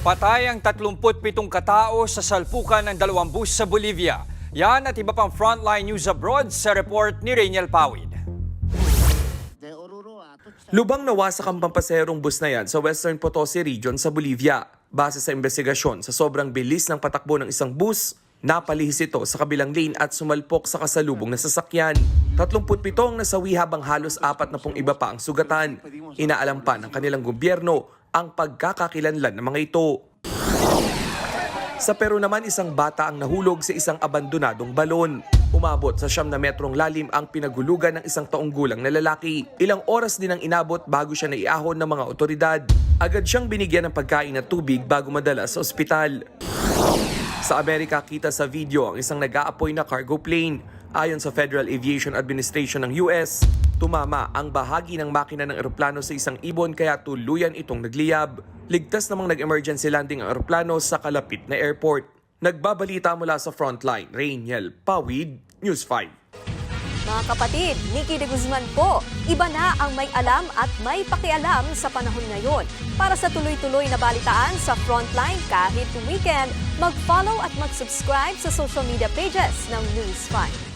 Patay ang 37 katao sa salpukan ng dalawang bus sa Bolivia. Yan at iba pang frontline news abroad sa report ni Rainiel Pawid. Lubang nawasak ang pampaserong bus na yan sa Western Potosi Region sa Bolivia. Base sa investigasyon, sa sobrang bilis ng patakbo ng isang bus, napalihis ito sa kabilang lane at sumalpok sa kasalubong na sasakyan. 37 ang nasawi habang halos 40 iba pa ang sugatan. Inaalam pa ng kanilang gobyerno ang pagkakakilanlan ng mga ito. Sa Peru naman, isang bata ang nahulog sa isang abandonadong balon. Umabot sa 9 na metrong lalim ang pinagulugan ng isang taong gulang na lalaki. Ilang oras din ang inabot bago siya naiahon ng mga otoridad. Agad siyang binigyan ng pagkain at tubig bago madala sa ospital. Sa Amerika, kita sa video ang isang nag-aapoy na cargo plane. Ayon sa Federal Aviation Administration ng US, tumama ang bahagi ng makina ng eroplano sa isang ibon kaya tuluyan itong nagliyab. Ligtas namang nag-emergency landing ang eroplano sa kalapit na airport. Nagbabalita mula sa Frontline, Rainiel Pawid, News 5. Mga kapatid, Nikki de Guzman po. Iba na ang may alam at may pakialam sa panahon ngayon. Para sa tuloy-tuloy na balitaan sa Frontline kahit weekend, mag-follow at mag-subscribe sa social media pages ng News 5.